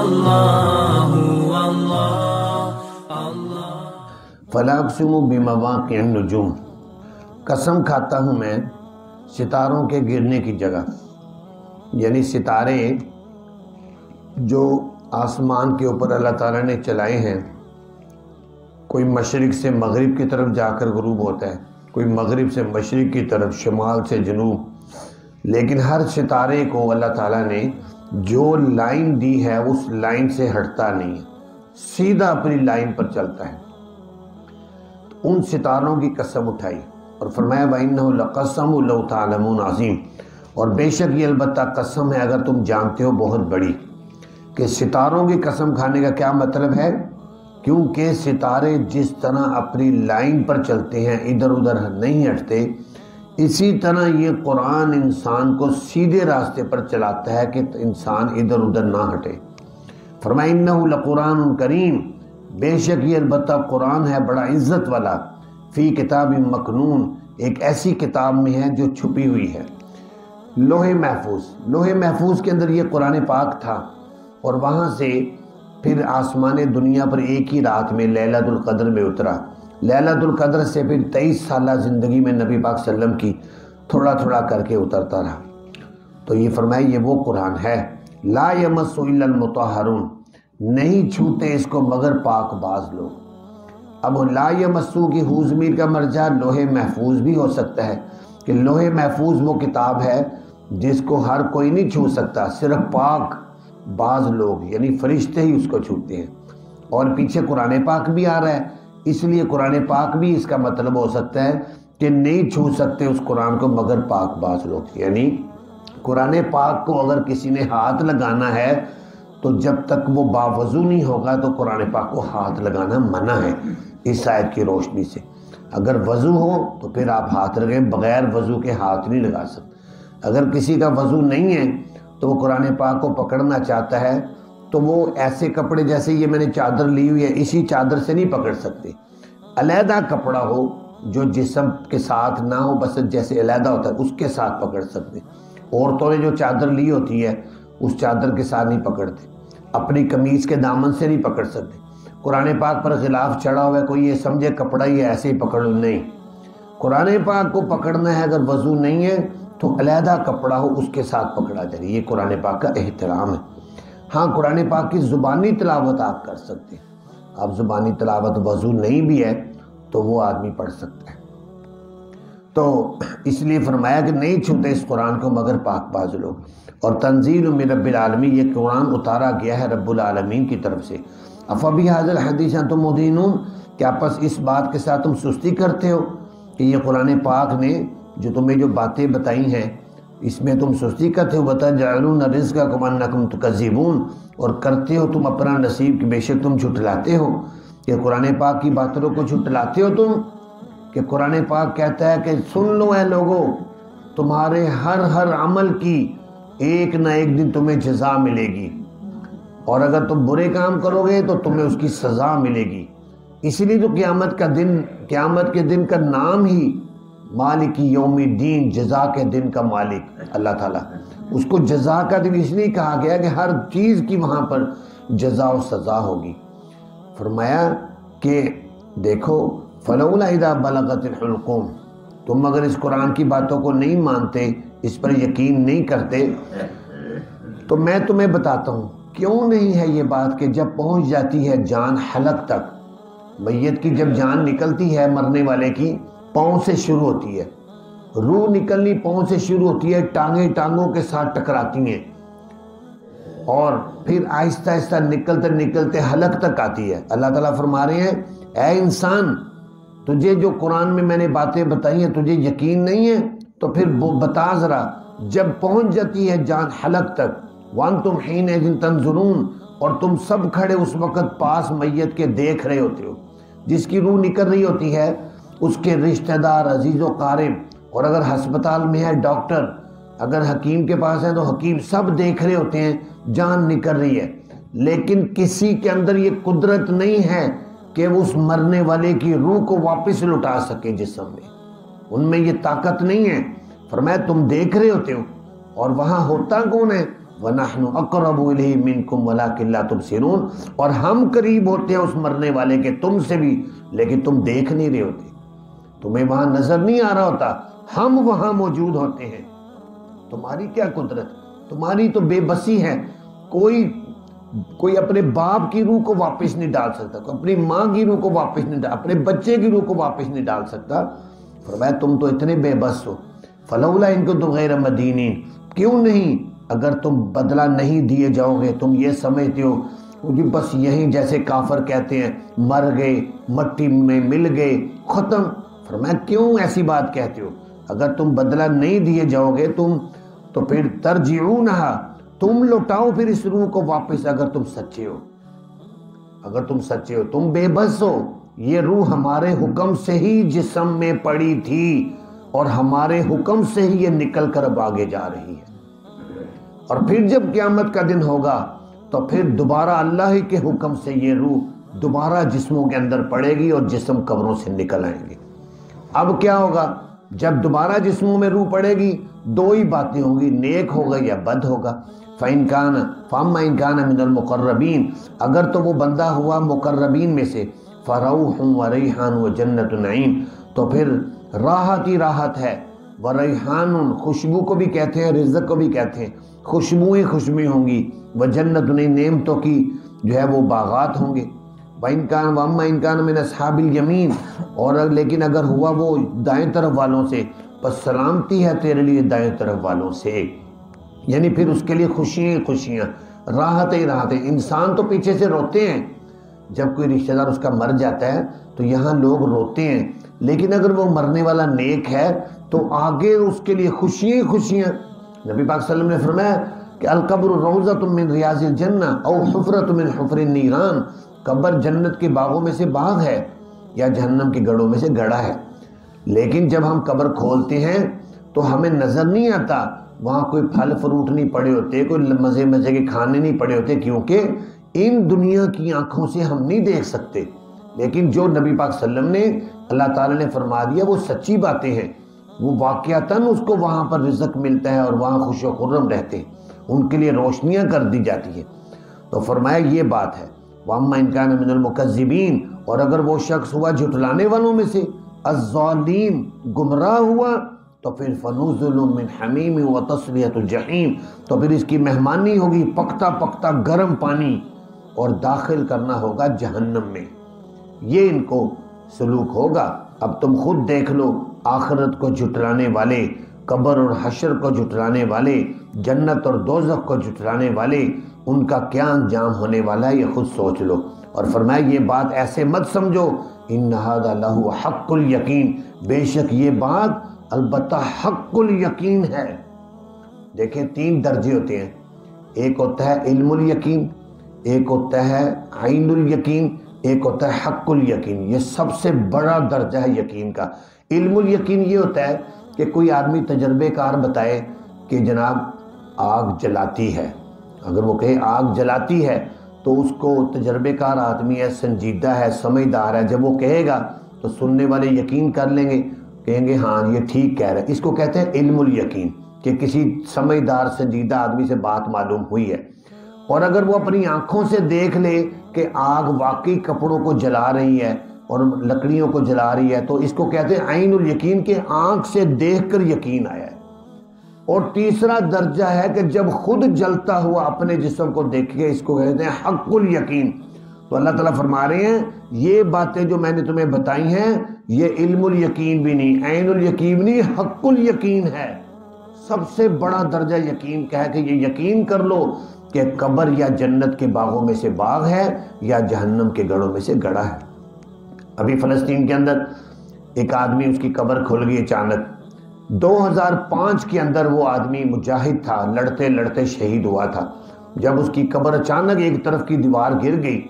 اللہ اللہ۔ فلا اقسم بمواقع النجوم، قسم کھاتا ہوں میں ستاروں کے گرنے کی جگہ، یعنی ستارے جو آسمان کے اوپر اللہ تعالیٰ نے چلائے ہیں، کوئی مشرق سے مغرب کی طرف جا کر غروب ہوتا ہے، کوئی مغرب سے مشرق کی طرف، شمال سے جنوب، لیکن ہر ستارے کو اللہ تعالیٰ نے جو لائن دی ہے اس لائن سے ہٹتا نہیں ہے، سیدھا اپنی لائن پر چلتا ہے۔ تو ان ستاروں کی قسم اٹھائی اور فرمایا وَإِنَّهُ لَقَسَمٌ لَوْ تَعْلَمُونَ عَظِيمٌ، اور بے شک یہ البتہ قسم ہے اگر تم جانتے ہو بہت بڑی۔ کہ ستاروں کی قسم کھانے کا کیا مطلب ہے؟ کیونکہ ستارے جس طرح اپنی لائن پر چلتے ہیں، ادھر ادھر نہیں ہٹتے، اسی طرح یہ قرآن انسان کو سیدھے راستے پر چلاتا ہے کہ انسان ادھر ادھر نہ ہٹے۔ فرمایا انہ لقرآن کریم، بے شک یہ البتہ قرآن ہے بڑا عزت والا، فی کتاب مکنون، ایک ایسی کتاب میں ہے جو چھپی ہوئی ہے، لوح محفوظ۔ لوح محفوظ کے اندر یہ قرآن پاک تھا، اور وہاں سے پھر آسمان دنیا پر ایک ہی رات میں لیلۃ القدر میں اترا۔ لیلۃ القدر سے پھر 23 سالہ زندگی میں نبی پاک صلی اللہ علیہ وسلم کی تھوڑا تھوڑا کر کے اترتا رہا۔ تو یہ فرمایا یہ وہ قرآن ہے، لا یمس الا المطہرون، نہیں چھوتے اس کو مگر پاک باز لوگ۔ اب لا یمسو کی ہو ضمیر کا مرجع لوح محفوظ بھی ہو سکتا ہے، کہ لوح محفوظ وہ کتاب ہے جس کو ہر کوئی نہیں چھو سکتا، صرف پاک بعض لوگ یعنی فرشتے ہی اس کو چھوتے ہیں۔ اور پیچھے قرآن پاک بھی آ رہا ہے، اس لیے قرآن پاک بھی اس کا مطلب ہو سکتا ہے کہ نہیں چھو سکتے اس قرآن کو مگر پاک باز لوگ، یعنی قرآن پاک کو اگر کسی نے ہاتھ لگانا ہے تو جب تک وہ باوضو نہیں ہوگا تو قرآن پاک کو ہاتھ لگانا منع ہے اس آیت کی روشنی سے۔ اگر وضو ہو تو پھر آپ ہاتھ لگائیں، بغیر وضو کے ہاتھ نہیں لگا سکتے۔ اگر کسی کا وضو نہیں ہے تو وہ قرآن پاک کو پکڑنا چاہتا ہے تو وہ ایسے کپڑے جیسے یہ میں نے چادر لی ہوئی ہے، اسی چادر سے نہیں پکڑ سکتے، علیحدہ کپڑا ہو جو جسم کے ساتھ نہ ہو، بس جیسے علیحدہ ہوتا ہے اس کے ساتھ پکڑ سکتے۔ عورتوں نے جو چادر لی ہوتی ہے اس چادر کے ساتھ نہیں پکڑتے، اپنی قمیض کے دامن سے نہیں پکڑ سکتے۔ قرآن پاک پر غلاف چڑھا ہوا ہے، کوئی یہ سمجھے کپڑا ہی ہے ایسے ہی پکڑ لو، نہیں، قرآن پاک کو پکڑنا ہے اگر وضو نہیں ہے تو علیحدہ کپڑا ہو اس کے ساتھ پکڑا جائے، یہ قرآن پاک کا احترام ہے۔ ہاں قرآن پاک کی زبانی تلاوت آپ کر سکتے ہیں، آپ زبانی تلاوت وضو نہیں بھی ہے تو وہ آدمی پڑھ سکتا ہے۔ تو اس لیے فرمایا کہ نہیں چھوتے اس قرآن کو مگر پاک باز لوگ۔ اور تنزیل من رب العالمین، یہ قرآن اتارا گیا ہے رب العالمین کی طرف سے۔ افبہذا الحدیث انتم مدہنون، کیا پس اس بات کے ساتھ تم سستی کرتے ہو کہ یہ قرآن پاک نے جو تمہیں جو باتیں بتائی ہیں اس میں تم سستی کرتے ہو؟ وَتَجْعَلُونَ رِزْقَكُمْ أَنَّكُمْ تُكَذِّبُونَ، اور کرتے ہو تم اپنا نصیب کہ بے شک تم جھٹلاتے ہو، کہ قرآن پاک کی باتوں کو جھٹلاتے ہو تم، کہ قرآن پاک کہتا ہے کہ سن لو اے لوگو، تمہارے ہر عمل کی ایک نہ ایک دن تمہیں جزا ملے گی، اور اگر تم برے کام کرو گے تو تمہیں اس کی سزا ملے گی۔ اسی لیے تو قیامت کے دن کا نام ہی مالک یوم الدین، جزا کے دن کا مالک اللہ تعالیٰ، اس کو جزا کا دن اس لیے کہا گیا کہ ہر چیز کی وہاں پر جزا و سزا ہوگی۔ فرمایا کہ دیکھو فلولا اذا بلغت الحلقوم، تم اگر اس قرآن کی باتوں کو نہیں مانتے، اس پر یقین نہیں کرتے، تو میں تمہیں بتاتا ہوں کیوں نہیں ہے یہ بات کہ جب پہنچ جاتی ہے جان حلق تک، میت کی جب جان نکلتی ہے مرنے والے کی، پاؤں سے شروع ہوتی ہے، روح نکلنی پاؤں سے شروع ہوتی ہے، ٹانگیں ٹانگوں کے ساتھ ٹکراتی ہیں، اور پھر آہستہ آہستہ نکلتے نکلتے حلق تک آتی ہے۔ اللہ تعالیٰ فرما رہے ہیں اے انسان، تجھے جو قرآن میں نے باتیں بتائی ہیں تجھے یقین نہیں ہے تو پھر بتا ذرا، جب پہنچ جاتی ہے جان حلق تک، وَأَنْتُمْ حِينَئِذٍ تَنْظُرُونَ، اور تم سب کھڑے اس وقت پاس میت کے دیکھ رہے ہوتے ہو، جس کی روح نکل رہی ہوتی ہے اس کے رشتہ دار، عزیز و قارب، اور اگر ہسپتال میں ہے ڈاکٹر، اگر حکیم کے پاس ہے تو حکیم، سب دیکھ رہے ہوتے ہیں جان نکل رہی ہے، لیکن کسی کے اندر یہ قدرت نہیں ہے کہ وہ اس مرنے والے کی روح کو واپس لٹا سکے جسم میں، ان میں یہ طاقت نہیں ہے۔ فرمایا تم دیکھ رہے ہوتے ہو، اور وہاں ہوتا کون ہے؟ وَنَحْنُ أَقْرَبُ إِلَيْهِ مِنْكُمْ وَلَكِنْ لَا تُبْصِرُونَ، اور ہم قریب ہوتے ہیں اس مرنے والے کے تم سے بھی، لیکن تم دیکھ نہیں رہے ہوتے، تمہیں وہاں نظر نہیں آ رہا ہوتا، ہم وہاں موجود ہوتے ہیں۔ تمہاری کیا قدرت، تمہاری تو بے بسی ہے، کوئی اپنے باپ کی روح کو واپس نہیں ڈال سکتا، کوئی اپنی ماں کی روح کو واپس نہیں ڈال، اپنے بچے کی روح کو واپس نہیں ڈال سکتا۔ فرمایا تم تو اتنے بے بس ہو، فلولا ان کنتم غیر مدینین، کیوں نہیں اگر تم بدلہ نہیں دیے جاؤ گے، تم یہ سمجھتے ہو کہ بس یہیں جیسے کافر کہتے ہیں مر گئے، مٹی میں مل گئے، ختم۔ فرمایا کیوں ایسی بات کہتے ہو، اگر تم بدلہ نہیں دیے جاؤ گے تم تو پھر ترجعونہا، تم لوٹاؤ پھر اس روح کو واپس، اگر تم سچے ہو، اگر تم سچے ہو، تم بے بس ہو، یہ روح ہمارے حکم سے ہی جسم میں پڑی تھی اور ہمارے حکم سے ہی یہ نکل کر اب آگے جا رہی ہے، اور پھر جب قیامت کا دن ہوگا تو پھر دوبارہ اللہ ہی کے حکم سے یہ روح دوبارہ جسموں کے اندر پڑے گی اور جسم قبروں سے نکل آئیں گے۔ اب کیا ہوگا جب دوبارہ جسموں میں روح پڑے گی؟ دو ہی باتیں ہوں گی، نیک ہوگا یا بد ہوگا۔ فَإِن كَانَ فَأَمَّا إِن كَانَ مِنَ الْمُقَرَّبِينَ، اگر تو وہ بندہ ہوا مقربین میں سے، فَرَوْحٌ وَرَيْحَانٌ وَجَنَّةُ نَعِيمٍ، تو پھر راحت ہی راحت ہے، وَرَيْحَانٌ، خوشبو کو بھی کہتے ہیں، رزق کو بھی کہتے ہیں، خوشبوئیں خوشبوئیں ہوں گی، وَجَنَّةُ نعیم، نعمتوں کی جو ہے وہ باغات ہوں گے۔ وَأَمَّا إِن كَانَ مِنْ أَصْحَابِ الْيَمِينَ، اور لیکن اگر ہوا وہ دائیں طرف والوں سے، پس سلامتی ہے تیرے لیے دائیں طرف والوں سے، یعنی پھر اس کے لیے خوشیاں ہی خوشیاں، راحت ہی راحتیں۔ انسان تو پیچھے سے روتے ہیں، جب کوئی رشتہ دار اس کا مر جاتا ہے تو یہاں لوگ روتے ہیں، لیکن اگر وہ مرنے والا نیک ہے تو آگے اس کے لیے خوشیاں ہی خوشیاں۔ نبی پاک صلی اللہ علیہ وسلم نے فرمایا کہ القبر روضۃ من ریاض الجنہ او حفرۃ من حفر النیران، قبر جنت کے باغوں میں سے باغ ہے یا جہنم کے گڑھوں میں سے گڑھا ہے۔ لیکن جب ہم قبر کھولتے ہیں تو ہمیں نظر نہیں آتا، وہاں کوئی پھل فروٹ نہیں پڑے ہوتے، کوئی مزے مزے کے کھانے نہیں پڑے ہوتے، کیونکہ ان دنیا کی آنکھوں سے ہم نہیں دیکھ سکتے۔ لیکن جو نبی پاک صلی اللہ علیہ وسلم نے اللہ تعالیٰ نے فرما دیا وہ سچی باتیں ہیں، وہ واقعتاً اس کو وہاں پر رزق ملتا ہے اور وہاں خوش و خرم رہتے ہیں، ان کے لیے روشنیاں کر دی جاتی ہیں۔ تو فرمایا یہ بات ہے۔ وَأَمَّا إِن كَانَ مِنَ الْمُكَذِّبِينَ، اور اگر وہ شخص ہوا جھٹلانے والوں میں سے، الظالم، گمراہ ہوا، تو پھر فَنُزُلٌ مِّنْ حَمِيمٍ وَتَصْلِيَةُ الْجَحِيمِ، تو پھر اس کی مہمانی ہوگی پکتا پکتا گرم پانی، اور داخل کرنا ہوگا جہنم میں۔ یہ ان کو سلوک ہوگا۔ اب تم خود دیکھ لو، آخرت کو جھٹلانے والے، قبر اور حشر کو جھٹلانے والے، جنت اور دوزخ کو جھٹلانے والے، ان کا کیا انجام ہونے والا ہے یہ خود سوچ لو۔ اور فرمایا یہ بات ایسے مت سمجھو، ان ھذا لہو حق الیقین، بے شک یہ بات البتہ حق الیقین ہے۔ دیکھیں تین درجے ہوتے ہیں، ایک ہوتا ہے علم الیقین، ایک ہوتا ہے عین الیقین، ایک ہوتا ہے حق الیقین۔ یہ سب سے بڑا درجہ ہے یقین کا۔ علم الیقین یہ ہوتا ہے کہ کوئی آدمی تجربے کار بتائے کہ جناب آگ جلاتی ہے، اگر وہ کہے آگ جلاتی ہے تو اس کو تجربے کار آدمی ہے، سنجیدہ ہے، سمجھدار ہے، جب وہ کہے گا تو سننے والے یقین کر لیں گے، کہیں گے ہاں یہ ٹھیک کہہ رہا ہے۔ اس کو کہتے ہیں علم الیقین، کہ کسی سمجھدار سنجیدہ آدمی سے بات معلوم ہوئی ہے۔ اور اگر وہ اپنی آنکھوں سے دیکھ لے کہ آگ واقعی کپڑوں کو جلا رہی ہے اور لکڑیوں کو جلا رہی ہے، تو اس کو کہتے ہیں عین الیقین، کہ آنکھ سے دیکھ کر یقین آیا ہے۔ اور تیسرا درجہ ہے کہ جب خود جلتا ہوا اپنے جسم کو دیکھے، اس کو کہتے ہیں حق الیقین۔ تو اللہ تعالیٰ فرما رہے ہیں یہ باتیں جو میں نے تمہیں بتائی ہیں یہ علم الیقین بھی نہیں، عین الیقین نہیں، حق الیقین ہے۔ سب سے بڑا درجہ یقین کا ہے کہ یہ یقین کر لو کہ قبر یا جنت کے باغوں میں سے باغ ہے یا جہنم کے گڑھوں میں سے گڑھا ہے۔ ابھی فلسطین کے اندر ایک آدمی، اس کی قبر کھل گئی اچانک۔ 2005 کے اندر وہ آدمی مجاہد تھا، لڑتے لڑتے شہید ہوا تھا۔ جب اس کی قبر اچانک ایک طرف کی دیوار گر گئی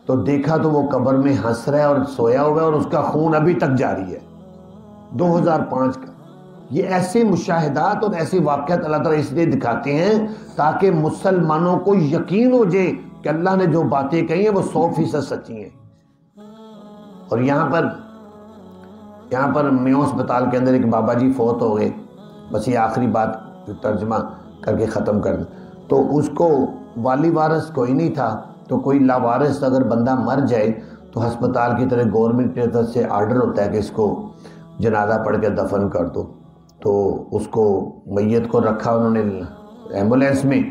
تو دیکھا تو وہ قبر میں ہنس رہا ہے اور سویا ہوا ہے اور اس کا خون ابھی تک جاری ہے، 2005 کا۔ یہ ایسے مشاہدات اور ایسے واقعات اللہ تعالیٰ اس لیے دکھاتے ہیں تاکہ مسلمانوں کو یقین ہو جائے کہ اللہ نے جو باتیں کہی ہیں وہ 100% سچی ہیں۔ اور یہاں پر میو اسپتال کے اندر ایک بابا جی فوت ہو گئے، بس یہ آخری بات ترجمہ کر کے ختم کر دیں۔ تو اس کو والی وارث کوئی نہیں تھا، تو کوئی لاوارث اگر بندہ مر جائے تو ہسپتال کی طرح گورنمنٹ کی طرف سے آرڈر ہوتا ہے کہ اس کو جنازہ پڑھ کے دفن کر دو۔ تو اس کو میت کو رکھا انہوں نے ایمبولینس میں،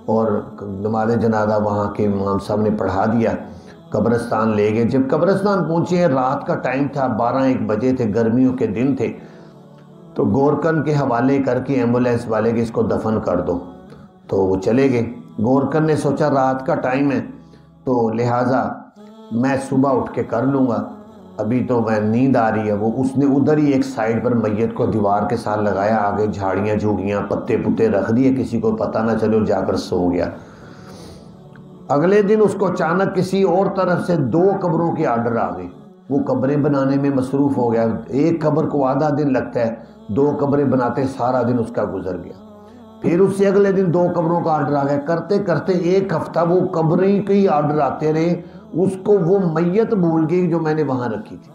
اور نماز جنازہ وہاں کے امام صاحب نے پڑھا دیا، قبرستان لے گئے۔ جب قبرستان پہنچے، رات کا ٹائم تھا، 12-1 بجے تھے، گرمیوں کے دن تھے، تو گورکن کے حوالے کر کے ایمبولینس والے کہ اس کو دفن کر دو، تو وہ چلے گئے۔ گورکن نے سوچا رات کا ٹائم ہے تو لہٰذا میں صبح اٹھ کے کر لوں گا، ابھی تو میں نیند آ رہی ہے۔ وہ اس نے ادھر ہی ایک سائڈ پر میت کو دیوار کے ساتھ لگایا، آگے جھاڑیاں جھوڑیاں پتے پتے رکھ دیے، کسی کو پتہ نہ چلے، اور جا کر سو گیا۔ اگلے دن اس کو اچانک کسی اور طرف سے 2 قبروں کے آرڈر آ گئے، وہ قبریں بنانے میں مصروف ہو گیا۔ ایک قبر کو آدھا دن لگتا ہے، 2 قبریں بناتے سارا دن اس کا گزر گیا۔ پھر اس سے اگلے دن 2 قبروں کا آرڈر آ گیا، کرتے کرتے 1 ہفتہ وہ قبریں کے ہی آرڈر آتے رہے۔ اس کو وہ میت بھول گئی جو میں نے وہاں رکھی تھی۔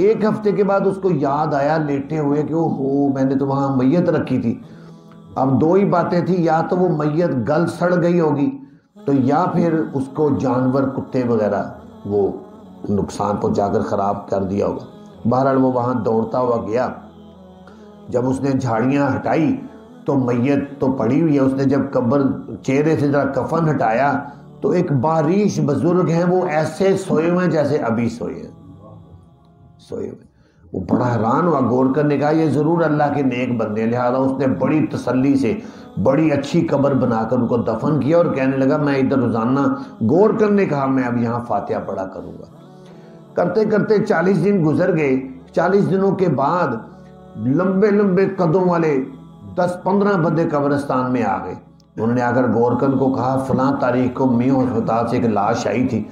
1 ہفتے کے بعد اس کو یاد آیا لیٹے ہوئے کہ اوہو میں نے تو وہاں میت رکھی تھی۔ اب 2 ہی باتیں تھی، یا تو وہ میت گل سڑ گئی ہوگی، تو یا پھر اس کو جانور کتے وغیرہ وہ نقصان پہنچا کر خراب کر دیا ہوگا۔ بہرحال وہ وہاں دوڑتا ہوا گیا، جب اس نے جھاڑیاں ہٹائی تو میت تو پڑی ہوئی ہے۔ اس نے جب قبر چہرے سے ذرا کفن ہٹایا تو ایک باریش بزرگ ہیں، وہ ایسے سوئے ہوئے ہیں جیسے ابھی سوئے ہوئے۔ وہ بڑا حیران ہوا۔ گورکن نے کہا یہ ضرور اللہ کے نیک بندے ہیں، لہذا اس نے بڑی تسلی سے بڑی اچھی قبر بنا کر ان کو دفن کیا، اور کہنے لگا میں ادھر روزانہ، گورکن نے کہا میں اب یہاں فاتحہ پڑھا کروں گا۔ کرتے کرتے 40 دن گزر گئے۔ 40 دنوں کے بعد لمبے لمبے قدوں والے 10-15 بندے قبرستان میں آ گئے۔ انہوں نے آ کر گورکن کو کہا فلاں تاریخ کو میوں ہسپتال سے ایک لاش آئی تھی،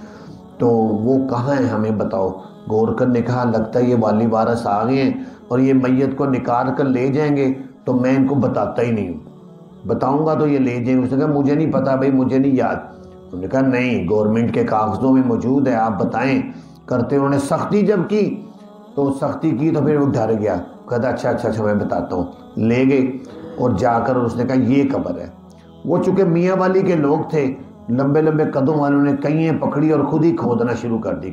تو وہ کہاں ہے ہمیں بتاؤ۔ گورکن نے کہا لگتا ہے یہ والی وارث آ گئے ہیں اور یہ میت کو نکال کر لے جائیں گے، تو میں ان کو بتاتا ہی نہیں ہوں، بتاؤں گا تو یہ لے جائیں گے۔ اس نے کہا مجھے نہیں پتا بھائی، مجھے نہیں یاد۔ انہوں نے کہا نہیں، گورنمنٹ کے کاغذوں میں موجود ہے، آپ بتائیں۔ کرتے انہوں نے سختی جب کی تو سختی کی تو پھر وہ ڈر گیا، کہتا اچھا میں بتاتا ہوں۔ لے گئے اور جا کر اس نے کہا یہ قبر ہے۔ وہ چونکہ میاں والی کے لوگ تھے، لمبے لمبے قدوں والوں نے کئییں پکڑی اور خود ہی کھودنا شروع کر دی۔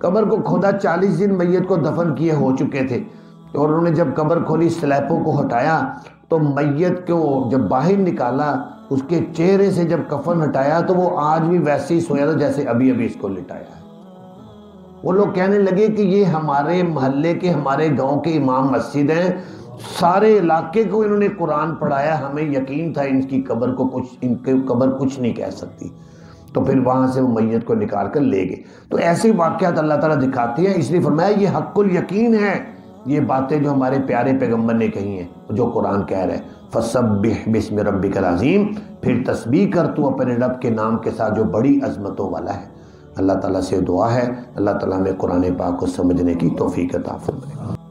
قبر کو کھودا، 40 دن میت کو دفن کیے ہو چکے تھے، اور انہوں نے جب قبر کھولی، سلیپوں کو ہٹایا تو میت کو جب باہر نکالا، اس کے چہرے سے جب کفن ہٹایا تو وہ آج بھی ویسے ہی سویا تھا جیسے ابھی اس کو لٹایا ہے۔ وہ لوگ کہنے لگے کہ یہ ہمارے محلے کے، ہمارے گاؤں کے امام مسجد ہیں، سارے علاقے کو انہوں نے قرآن پڑھایا، ہمیں یقین تھا ان کی قبر کچھ نہیں کہہ سکتی۔ تو پھر وہاں سے وہ میت کو نکال کر لے گئے۔ تو ایسے واقعات اللہ تعالیٰ دکھاتے ہیں، اس لیے فرمایا یہ حق الیقین ہے، یہ باتیں جو ہمارے پیارے پیغمبر نے کہی ہیں، جو قرآن کہہ رہا ہے فَسَبِّحْ بِاسْمِ رَبِّكَ الْعَظِيمِ، پھر تسبیح کر تو اپنے رب کے نام کے ساتھ جو بڑی عظمتوں والا ہے۔ اللہ تعالیٰ سے دعا ہے اللہ تعالیٰ میں قرآن پاک کو سمجھنے کی توفیق عطا فرمائے۔